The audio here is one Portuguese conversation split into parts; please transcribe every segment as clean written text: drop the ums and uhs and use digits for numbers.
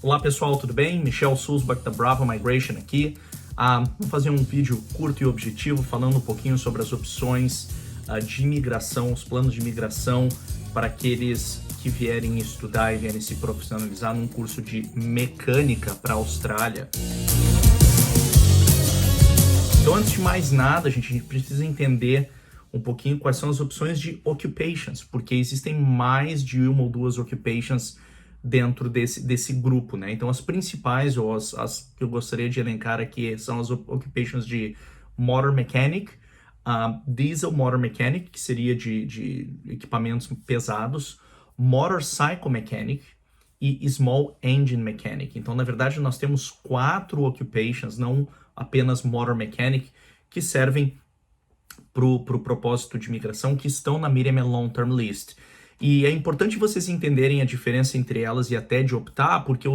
Olá pessoal, tudo bem? Michel Sulzbach da Bravo Migration aqui. Vou fazer um vídeo curto e objetivo falando um pouquinho sobre as opções de imigração, os planos de imigração para aqueles que vierem estudar e vierem se profissionalizar num curso de mecânica para a Austrália. Então, antes de mais nada, a gente precisa entender um pouquinho quais são as opções de occupations, porque existem mais de uma ou duas occupations dentro desse grupo, né? Então, as principais, ou as que eu gostaria de elencar aqui, são as occupations de Motor Mechanic, Diesel Motor Mechanic, que seria de equipamentos pesados, Motorcycle Mechanic e Small Engine Mechanic. Então, na verdade, nós temos 4 occupations, não apenas Motor Mechanic, que servem para o propósito de imigração, que estão na Medium and Long Term List. E é importante vocês entenderem a diferença entre elas e até de optar, porque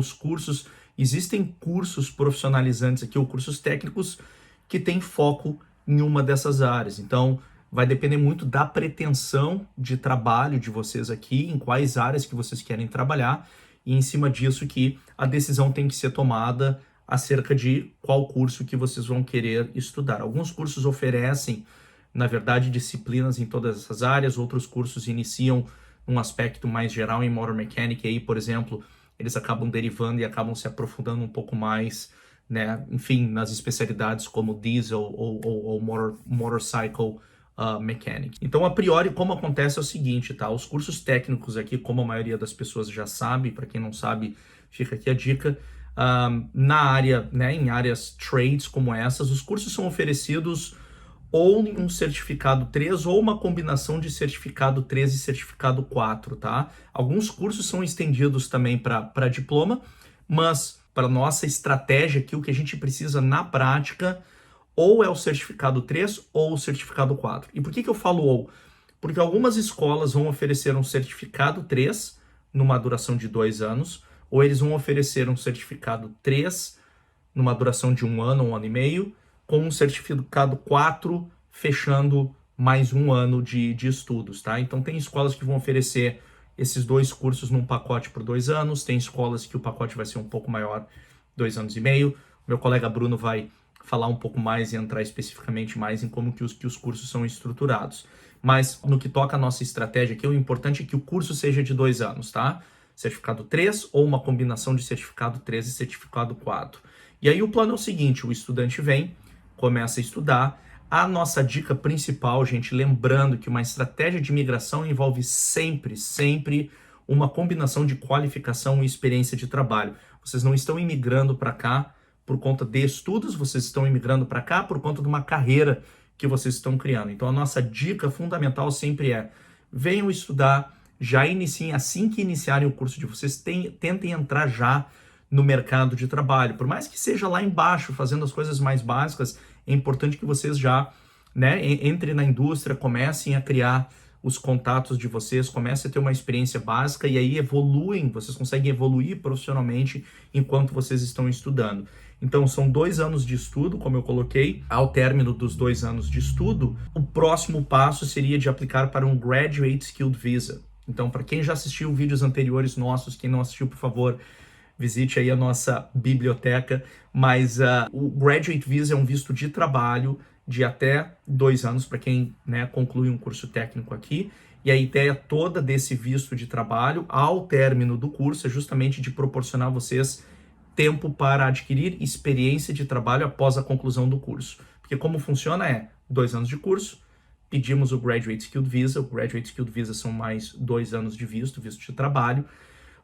existem cursos profissionalizantes aqui, ou cursos técnicos, que têm foco em uma dessas áreas. Então, vai depender muito da pretensão de trabalho de vocês aqui, em quais áreas que vocês querem trabalhar, e em cima disso que a decisão tem que ser tomada acerca de qual curso que vocês vão querer estudar. Alguns cursos oferecem, na verdade, disciplinas em todas essas áreas, outros cursos iniciam um aspecto mais geral em Motor Mechanic, e aí, por exemplo, eles acabam derivando e acabam se aprofundando um pouco mais, né, enfim, nas especialidades como Diesel ou Motorcycle Mechanic. Então, a priori, como acontece é o seguinte, tá? Os cursos técnicos aqui, como a maioria das pessoas já sabe, para quem não sabe, fica aqui a dica, na área, né, em áreas trades como essas, os cursos são oferecidos ou um certificado 3 ou uma combinação de certificado 3 e certificado 4, tá? Alguns cursos são estendidos também para diploma, mas para nossa estratégia aqui, o que a gente precisa na prática ou é o certificado 3 ou o certificado 4. E por que eu falo ou? Porque algumas escolas vão oferecer um certificado 3 numa duração de 2 anos, ou eles vão oferecer um certificado 3 numa duração de 1 ano, 1 ano e meio, com um certificado 4 fechando mais 1 ano de estudos, tá? Então tem escolas que vão oferecer esses 2 cursos num pacote por 2 anos, tem escolas que o pacote vai ser um pouco maior, 2 anos e meio. Meu colega Bruno vai falar um pouco mais e entrar especificamente mais em como que os cursos são estruturados. Mas no que toca a nossa estratégia aqui, o importante é que o curso seja de 2 anos, tá? Certificado 3 ou uma combinação de certificado 3 e certificado 4. E aí o plano é o seguinte, o estudante vem, começa a estudar. A nossa dica principal, gente, lembrando que uma estratégia de imigração envolve sempre uma combinação de qualificação e experiência de trabalho. Vocês não estão imigrando para cá por conta de estudos, vocês estão imigrando para cá por conta de uma carreira que vocês estão criando. Então a nossa dica fundamental sempre é, venham estudar, já iniciem, assim que iniciarem o curso de vocês, tentem entrar já no mercado de trabalho. Por mais que seja lá embaixo, fazendo as coisas mais básicas, é importante que vocês já, né, entrem na indústria, comecem a criar os contatos de vocês, comecem a ter uma experiência básica e aí evoluem, vocês conseguem evoluir profissionalmente enquanto vocês estão estudando. Então, são 2 anos de estudo, como eu coloquei. Ao término dos 2 anos de estudo, o próximo passo seria de aplicar para um Graduate Skilled Visa. Então, para quem já assistiu vídeos anteriores nossos, quem não assistiu, por favor, visite aí a nossa biblioteca, mas o Graduate Visa é um visto de trabalho de até 2 anos para quem, né, conclui um curso técnico aqui, e a ideia toda desse visto de trabalho, ao término do curso, é justamente de proporcionar a vocês tempo para adquirir experiência de trabalho após a conclusão do curso. Porque como funciona é 2 anos de curso, pedimos o Graduate Skilled Visa, o Graduate Skilled Visa são mais 2 anos de visto de trabalho.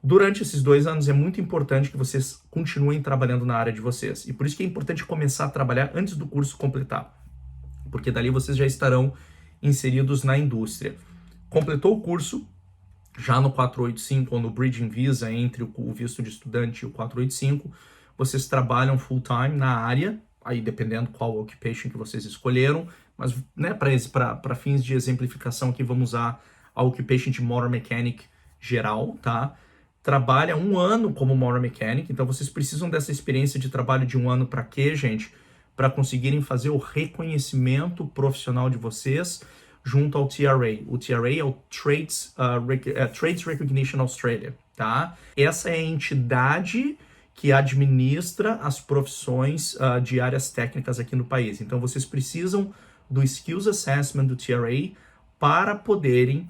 Durante esses 2 anos é muito importante que vocês continuem trabalhando na área de vocês. E por isso que é importante começar a trabalhar antes do curso completar. Porque dali vocês já estarão inseridos na indústria. Completou o curso, já no 485 ou no Bridging Visa, entre o visto de estudante e o 485, vocês trabalham full time na área, aí dependendo qual occupation que vocês escolheram, mas, né, para fins de exemplificação aqui vamos usar a occupation de Motor Mechanic geral, tá? Trabalha 1 ano como Motor Mechanic, então vocês precisam dessa experiência de trabalho de 1 ano para quê, gente? Para conseguirem fazer o reconhecimento profissional de vocês junto ao TRA. O TRA é o Trades Recognition Australia, tá? Essa é a entidade que administra as profissões de áreas técnicas aqui no país. Então, vocês precisam do Skills Assessment do TRA para poderem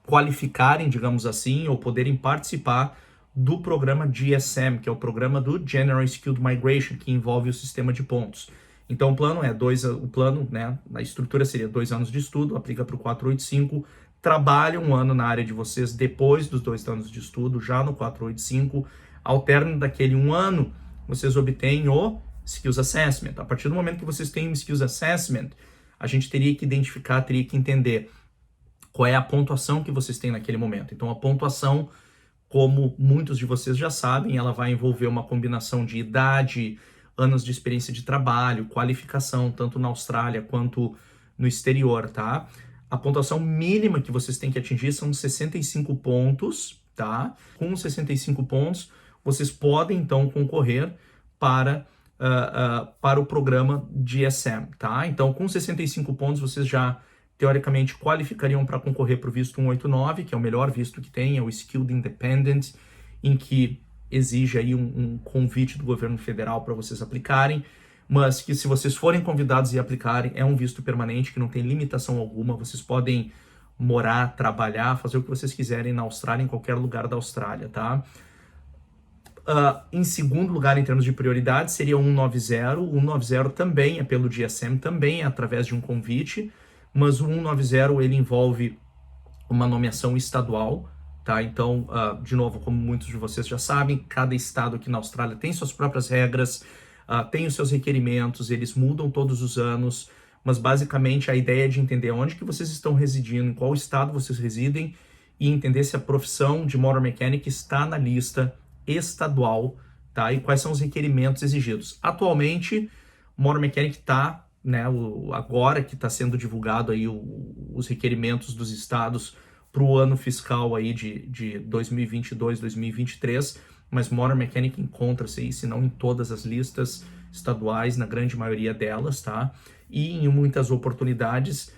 qualificarem, digamos assim, ou poderem participar do programa GSM, que é o programa do General Skilled Migration, que envolve o sistema de pontos. Então, o plano é né, a estrutura seria 2 anos de estudo, aplica para o 485, trabalha 1 ano na área de vocês depois dos 2 anos de estudo, já no 485, ao término daquele 1 ano, vocês obtêm o Skills Assessment. A partir do momento que vocês têm o Skills Assessment, a gente teria que identificar, teria que entender qual é a pontuação que vocês têm naquele momento. Então, a pontuação, como muitos de vocês já sabem, ela vai envolver uma combinação de idade, anos de experiência de trabalho, qualificação, tanto na Austrália quanto no exterior, tá? A pontuação mínima que vocês têm que atingir são 65 pontos, tá? Com 65 pontos, vocês podem, então, concorrer para o programa GSM, tá? Então, com 65 pontos, vocês já, teoricamente, qualificariam para concorrer para o visto 189, que é o melhor visto que tem, é o Skilled Independent, em que exige aí um convite do governo federal para vocês aplicarem, mas que se vocês forem convidados e aplicarem, é um visto permanente, que não tem limitação alguma, vocês podem morar, trabalhar, fazer o que vocês quiserem na Austrália, em qualquer lugar da Austrália, tá? Em segundo lugar, em termos de prioridade, seria o 190. O 190 também é pelo GSM, também é através de um convite, mas o 190 ele envolve uma nomeação estadual, tá? Então, de novo, como muitos de vocês já sabem, cada estado aqui na Austrália tem suas próprias regras, tem os seus requerimentos, eles mudam todos os anos, mas basicamente a ideia é de entender onde que vocês estão residindo, em qual estado vocês residem, e entender se a profissão de Motor Mechanic está na lista estadual, tá? E quais são os requerimentos exigidos. Atualmente, Motor Mechanic está, né, agora que está sendo divulgado aí os requerimentos dos estados para o ano fiscal aí de 2022, 2023, mas Motor Mechanic encontra-se aí, se não em todas as listas estaduais, na grande maioria delas, tá? E em muitas oportunidades,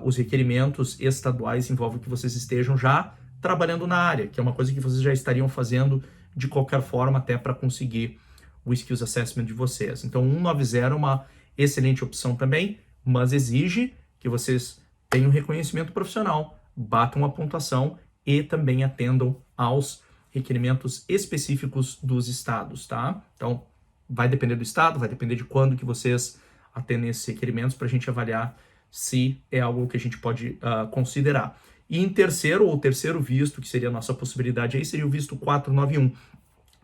os requerimentos estaduais envolvem que vocês estejam já trabalhando na área, que é uma coisa que vocês já estariam fazendo de qualquer forma até para conseguir o Skills Assessment de vocês. Então, 190 é uma excelente opção também, mas exige que vocês tenham reconhecimento profissional, batam a pontuação e também atendam aos requerimentos específicos dos estados, tá? Então, vai depender do estado, vai depender de quando que vocês atendem esses requerimentos para a gente avaliar se é algo que a gente pode considerar. E em terceiro visto, que seria a nossa possibilidade aí, seria o visto 491.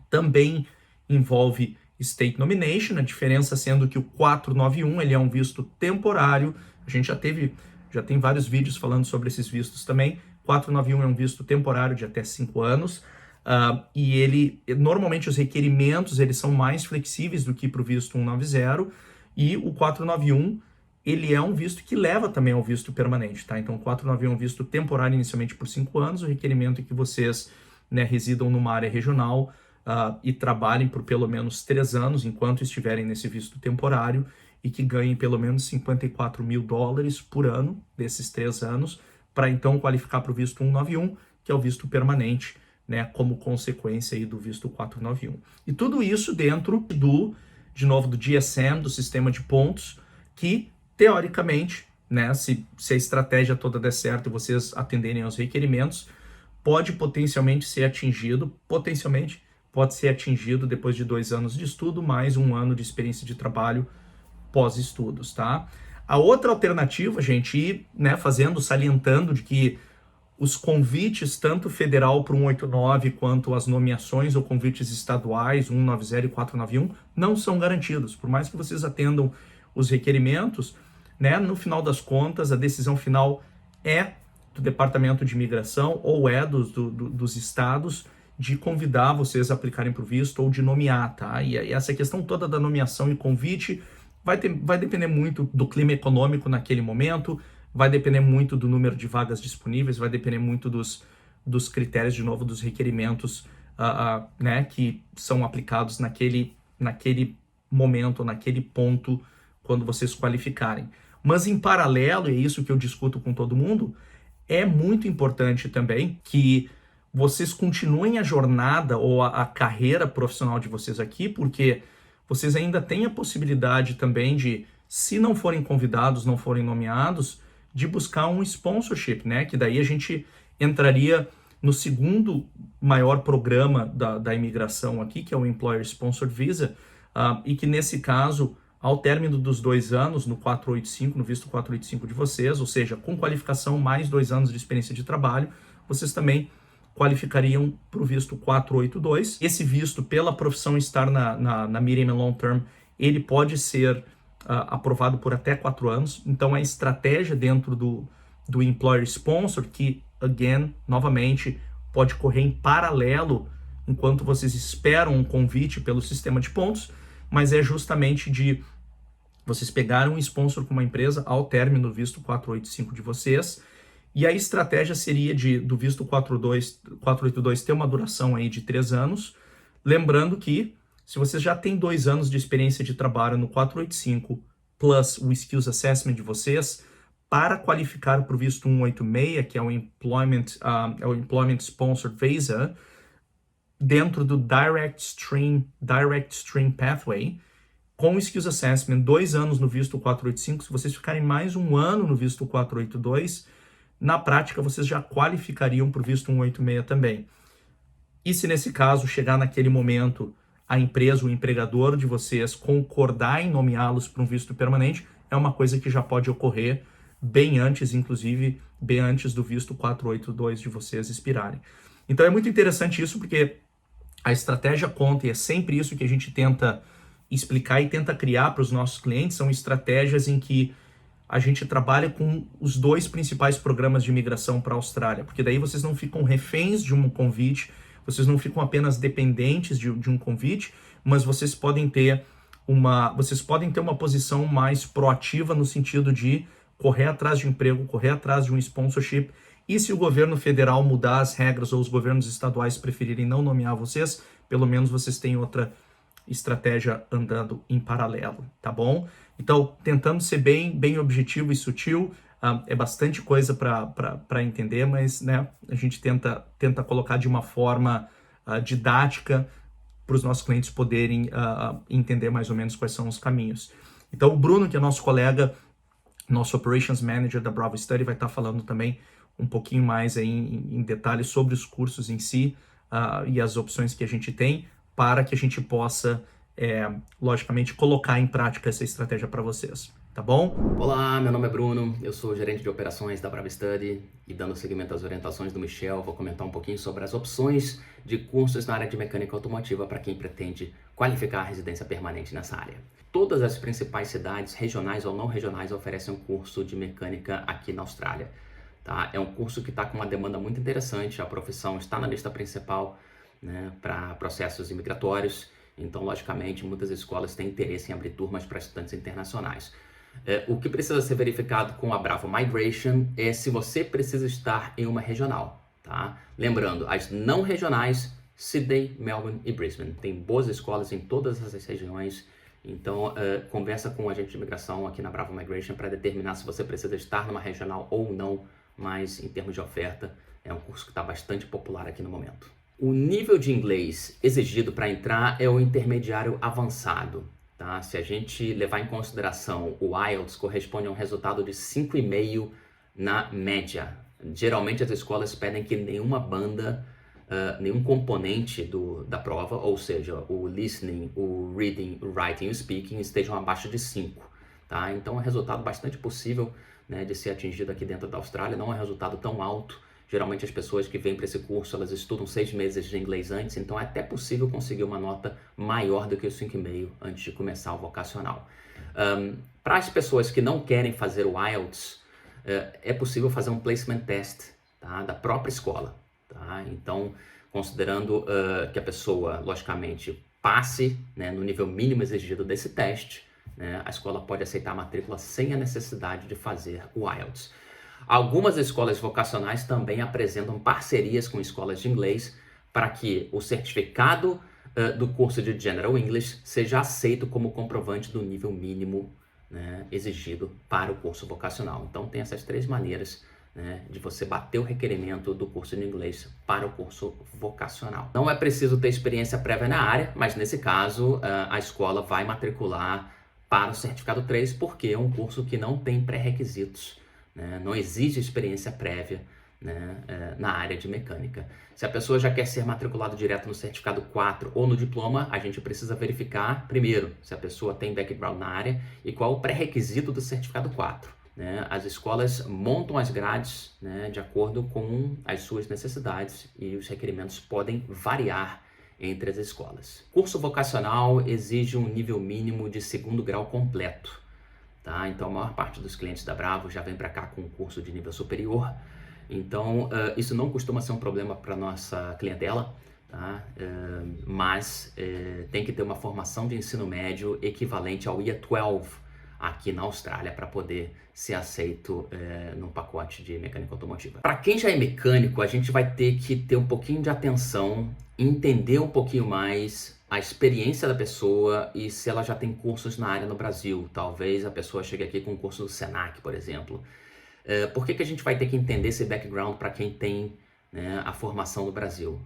Também envolve State Nomination, a diferença sendo que o 491 ele é um visto temporário. A gente já tem vários vídeos falando sobre esses vistos também. 491 é um visto temporário de até 5 anos. E normalmente os requerimentos eles são mais flexíveis do que para o visto 190. E o 491 ele é um visto que leva também ao visto permanente, tá? Então, o 491 é um visto temporário inicialmente por 5 anos, o requerimento é que vocês, né, residam numa área regional e trabalhem por pelo menos 3 anos enquanto estiverem nesse visto temporário e que ganhem pelo menos $54 mil por ano desses 3 anos para então qualificar para o visto 191, que é o visto permanente, né, como consequência aí do visto 491. E tudo isso dentro do GSM, do sistema de pontos, que teoricamente, né, se a estratégia toda der certo e vocês atenderem aos requerimentos, pode potencialmente ser atingido, pode ser atingido depois de 2 anos de estudo, mais 1 ano de experiência de trabalho pós-estudos, tá? A outra alternativa, gente, né, salientando de que os convites, tanto federal para o 189, quanto as nomeações ou convites estaduais, 190 e 491, não são garantidos. Por mais que vocês atendam os requerimentos, né, no final das contas, a decisão final é do Departamento de Imigração ou é dos estados de convidar vocês a aplicarem para o visto ou de nomear, tá? E essa questão toda da nomeação e convite vai depender muito do clima econômico naquele momento, vai depender muito do número de vagas disponíveis, vai depender muito dos critérios, de novo, dos requerimentos né, que são aplicados naquele momento, naquele ponto, quando vocês qualificarem. Mas em paralelo, e é isso que eu discuto com todo mundo, é muito importante também que vocês continuem a jornada ou a carreira profissional de vocês aqui, porque vocês ainda têm a possibilidade também de, se não forem convidados, não forem nomeados, de buscar um sponsorship, né? Que daí a gente entraria no segundo maior programa da imigração aqui, que é o Employer Sponsored Visa, e que nesse caso, ao término dos 2 anos, no 485, no visto 485 de vocês, ou seja, com qualificação mais 2 anos de experiência de trabalho, vocês também qualificariam para o visto 482. Esse visto, pela profissão estar na Medium and Long Term, ele pode ser aprovado por até 4 anos. Então, a estratégia dentro do Employer Sponsor, que, again, novamente, pode correr em paralelo enquanto vocês esperam um convite pelo sistema de pontos, mas é justamente de vocês pegarem um sponsor com uma empresa ao término do visto 485 de vocês, e a estratégia seria do visto 482 ter uma duração aí de 3 anos, lembrando que se vocês já têm 2 anos de experiência de trabalho no 485, plus o Skills Assessment de vocês, para qualificar para o visto 186, que é o Employment Sponsored Visa, dentro do Direct Stream Pathway, com o Skills Assessment, 2 anos no visto 485, se vocês ficarem mais 1 ano no visto 482, na prática vocês já qualificariam para o visto 186 também. E se nesse caso chegar naquele momento a empresa, o empregador de vocês concordar em nomeá-los para um visto permanente, é uma coisa que já pode ocorrer bem antes, inclusive bem antes do visto 482 de vocês expirarem. Então é muito interessante isso, porque a estratégia conta, e é sempre isso que a gente tenta explicar e tenta criar para os nossos clientes, são estratégias em que a gente trabalha com os 2 principais programas de imigração para a Austrália, porque daí vocês não ficam reféns de um convite, vocês não ficam apenas dependentes de um convite, mas vocês podem ter uma posição mais proativa no sentido de correr atrás de emprego, correr atrás de um sponsorship, e se o governo federal mudar as regras ou os governos estaduais preferirem não nomear vocês, pelo menos vocês têm outra estratégia andando em paralelo, tá bom? Então, tentando ser bem objetivo e sutil, é bastante coisa para entender, mas né, a gente tenta colocar de uma forma didática para os nossos clientes poderem entender mais ou menos quais são os caminhos. Então, o Bruno, que é nosso colega, nosso Operations Manager da Bravo Study, vai estar falando também um pouquinho mais aí em detalhes sobre os cursos em si e as opções que a gente tem para que a gente possa, logicamente, colocar em prática essa estratégia para vocês, tá bom? Olá, meu nome é Bruno, eu sou gerente de operações da Bravo Study e dando seguimento às orientações do Michel, vou comentar um pouquinho sobre as opções de cursos na área de mecânica automotiva para quem pretende qualificar a residência permanente nessa área. Todas as principais cidades, regionais ou não regionais, oferecem um curso de mecânica aqui na Austrália. Tá? É um curso que está com uma demanda muito interessante, a profissão está na lista principal, né, para processos imigratórios, então, logicamente, muitas escolas têm interesse em abrir turmas para estudantes internacionais. O que precisa ser verificado com a Bravo Migration é se você precisa estar em uma regional. Tá? Lembrando, as não regionais, Sydney, Melbourne e Brisbane. Tem boas escolas em todas essas regiões, então conversa com o agente de imigração aqui na Bravo Migration para determinar se você precisa estar numa regional ou não, mas em termos de oferta, é um curso que está bastante popular aqui no momento. O nível de inglês exigido para entrar é o intermediário avançado. Tá? Se a gente levar em consideração o IELTS, corresponde a um resultado de 5,5 na média. Geralmente as escolas pedem que nenhuma banda, nenhum componente da prova, ou seja, o listening, o reading, o writing e o speaking estejam abaixo de 5. Tá? Então é um resultado bastante possível, né, de ser atingido aqui dentro da Austrália, não é um resultado tão alto. Geralmente as pessoas que vêm para esse curso, elas estudam 6 meses de inglês antes, então é até possível conseguir uma nota maior do que o 5,5 antes de começar o vocacional. Para as pessoas que não querem fazer o IELTS, é possível fazer um placement test, tá, da própria escola. Tá? Então, considerando que a pessoa, logicamente, passe, né, no nível mínimo exigido desse teste, né, a escola pode aceitar a matrícula sem a necessidade de fazer o IELTS. Algumas escolas vocacionais também apresentam parcerias com escolas de inglês para que o certificado do curso de General English seja aceito como comprovante do nível mínimo, né, exigido para o curso vocacional. Então tem essas 3 maneiras, né, de você bater o requerimento do curso de inglês para o curso vocacional. Não é preciso ter experiência prévia na área, mas nesse caso a escola vai matricular para o certificado 3, porque é um curso que não tem pré-requisitos, né, não exige experiência prévia, né, na área de mecânica. Se a pessoa já quer ser matriculada direto no certificado 4 ou no diploma, a gente precisa verificar primeiro se a pessoa tem background na área e qual o pré-requisito do certificado 4. Né? As escolas montam as grades, né, de acordo com as suas necessidades e os requerimentos podem variar entre as escolas. Curso vocacional exige um nível mínimo de 2º grau completo. Tá? Então a maior parte dos clientes da Bravo já vem para cá com um curso de nível superior. Então isso não costuma ser um problema para nossa clientela, tá? Mas tem que ter uma formação de ensino médio equivalente ao Year 12 aqui na Austrália para poder ser aceito no pacote de mecânica automotiva. Para quem já é mecânico, a gente vai ter que ter um pouquinho de atenção, entender um pouquinho mais a experiência da pessoa e se ela já tem cursos na área no Brasil. Talvez a pessoa chegue aqui com um curso do Senac, por exemplo. Por que a gente vai ter que entender esse background para quem tem, né, a formação no Brasil?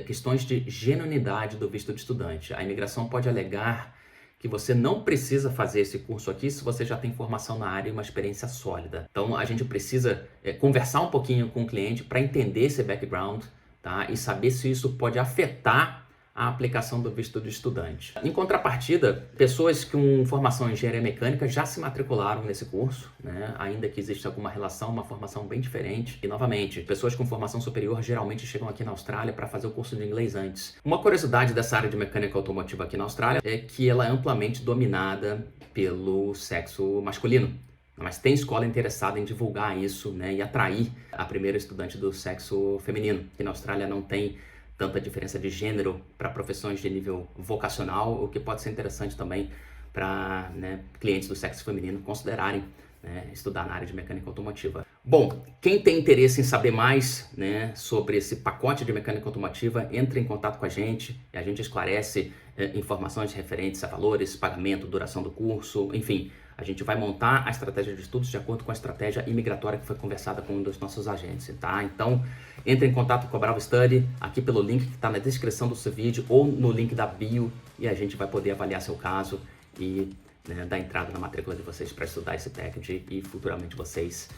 Questões de genuinidade do visto de estudante. A imigração pode alegar que você não precisa fazer esse curso aqui se você já tem formação na área e uma experiência sólida. Então a gente precisa conversar um pouquinho com o cliente para entender esse background, tá? E saber se isso pode afetar a aplicação do visto de estudante. Em contrapartida, pessoas com formação em engenharia mecânica já se matricularam nesse curso, né? Ainda que exista alguma relação, uma formação bem diferente. E novamente, pessoas com formação superior geralmente chegam aqui na Austrália para fazer o curso de inglês antes. Uma curiosidade dessa área de mecânica automotiva aqui na Austrália é que ela é amplamente dominada pelo sexo masculino. Mas tem escola interessada em divulgar isso, né, e atrair a primeira estudante do sexo feminino. Aqui na Austrália não tem tanta diferença de gênero para profissões de nível vocacional, o que pode ser interessante também para, né, clientes do sexo feminino considerarem, né, estudar na área de mecânica automotiva. Bom, quem tem interesse em saber mais, né, sobre esse pacote de mecânica automotiva, entre em contato com a gente esclarece informações referentes a valores, pagamento, duração do curso, enfim. A gente vai montar a estratégia de estudos de acordo com a estratégia imigratória que foi conversada com um dos nossos agentes, tá? Então, entre em contato com a Bravo Study aqui pelo link que está na descrição do seu vídeo ou no link da bio e a gente vai poder avaliar seu caso e, né, dar entrada na matrícula de vocês para estudar esse package e futuramente vocês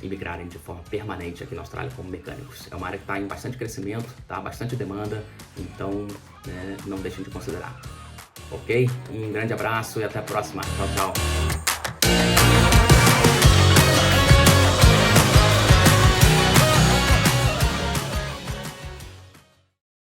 imigrarem de forma permanente aqui na Austrália como mecânicos. É uma área que está em bastante crescimento, tá? Bastante demanda, então, né, não deixem de considerar. Ok? Um grande abraço e até a próxima. Tchau, tchau.